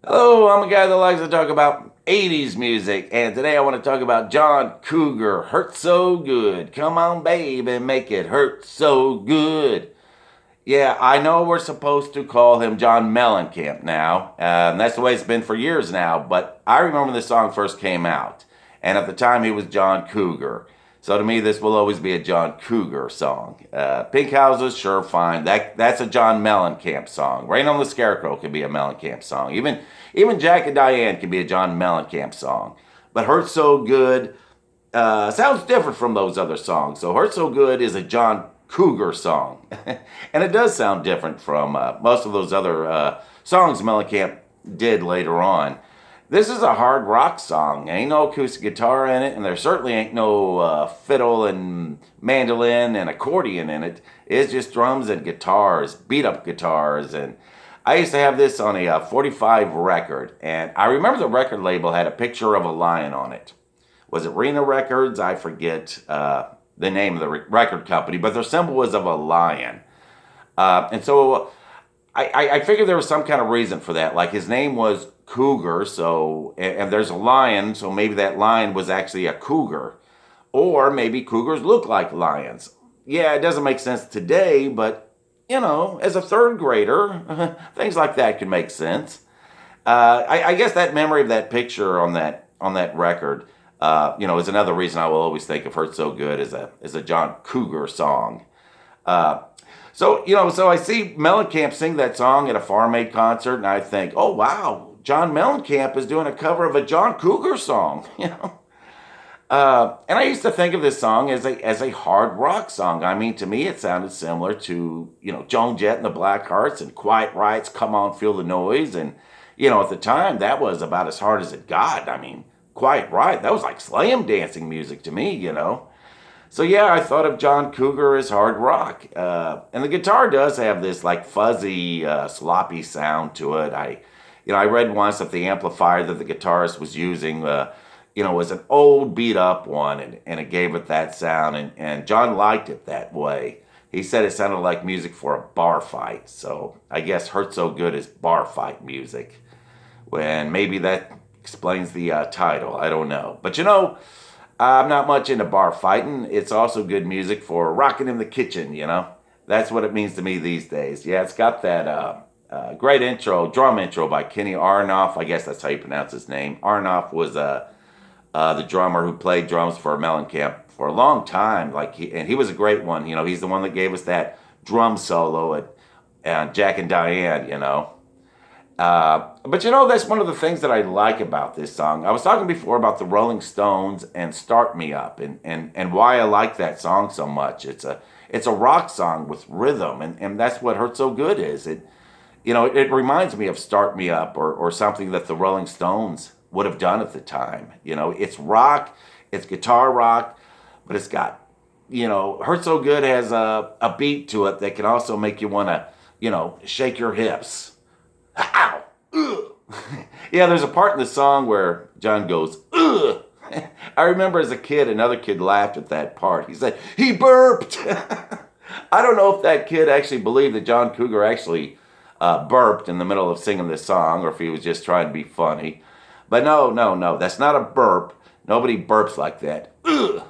Hello, I'm a guy that likes to talk about 80s music, and today I want to talk about John Cougar. Hurt So Good. Come on, baby, make it hurt so good. Yeah, I know we're supposed to call him John Mellencamp now, and that's the way it's been for years now, but I remember when this song first came out, and at the time he was John Cougar. So to me, this will always be a John Cougar song. Pink Houses, sure, fine. That's a John Mellencamp song. Rain on the Scarecrow could be a Mellencamp song. Even Jack and Diane could be a John Mellencamp song. But Hurt So Good sounds different from those other songs. So Hurt So Good is a John Cougar song. And it does sound different from most of those other songs Mellencamp did later on. This is a hard rock song. Ain't no acoustic guitar in it, and there certainly ain't no fiddle and mandolin and accordion in it. It's just drums and guitars, beat up guitars. And I used to have this on a 45 record, and I remember the record label had a picture of a lion on it. Was it Rena Records? I forget the name of the record company, but their symbol was of a lion. And so I figured there was some kind of reason for that. Like his name was Cougar, so and there's a lion, so maybe that lion was actually a cougar, or maybe cougars look like lions. Yeah, it doesn't make sense today, but as a third grader, things like that can make sense. I guess that memory of that picture on that record, is another reason I will always think of "Hurt So Good" as a John Cougar song. Uh, so I see Mellencamp sing that song at a Farm Aid concert, and I think, oh wow, John Mellencamp is doing a cover of a John Cougar song. And I used to think of this song as a hard rock song. I mean, to me, it sounded similar to Joan Jett and the Blackhearts and Quiet Riot's "Come On, Feel the Noise," and at the time that was about as hard as it got. I mean, Quiet Riot, that was like slam dancing music to me. So yeah, I thought of John Cougar as hard rock, and the guitar does have this like fuzzy, sloppy sound to it. I read once that the amplifier that the guitarist was using, was an old beat up one, and it gave it that sound, and John liked it that way. He said it sounded like music for a bar fight, so I guess "Hurt So Good" is bar fight music. And maybe that explains the title. I don't know, but I'm not much into bar fighting. It's also good music for rocking in the kitchen, That's what it means to me these days. Yeah, it's got that great drum intro by Kenny Aronoff. I guess that's how you pronounce his name. Aronoff was the drummer who played drums for Mellencamp for a long time. And he was a great one. He's the one that gave us that drum solo at Jack and Diane, But that's one of the things that I like about this song. I was talking before about the Rolling Stones and "Start Me Up" and why I like that song so much. It's a rock song with rhythm, and that's what "Hurt So Good" is. It reminds me of "Start Me Up" or something that the Rolling Stones would have done at the time. It's rock, it's guitar rock, but it's got, "Hurt So Good" has a beat to it that can also make you want to, shake your hips. Ow! Ugh. Yeah, there's a part in the song where John goes, ugh. I remember as a kid, another kid laughed at that part. He said, he burped. I don't know if that kid actually believed that John Cougar actually burped in the middle of singing this song, or if he was just trying to be funny. But no, that's not a burp. Nobody burps like that. Ugh.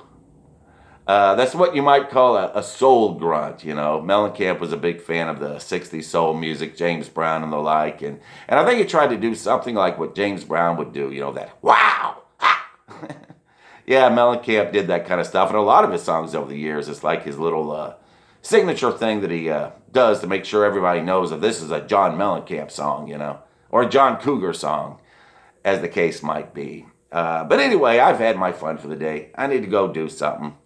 That's what you might call a soul grunt, Mellencamp was a big fan of the 60s soul music, James Brown and the like, and I think he tried to do something like what James Brown would do, that wow! Ha! Yeah, Mellencamp did that kind of stuff, and a lot of his songs over the years, it's like his little signature thing that he does to make sure everybody knows that this is a John Mellencamp song, or a John Cougar song, as the case might be. But anyway, I've had my fun for the day. I need to go do something.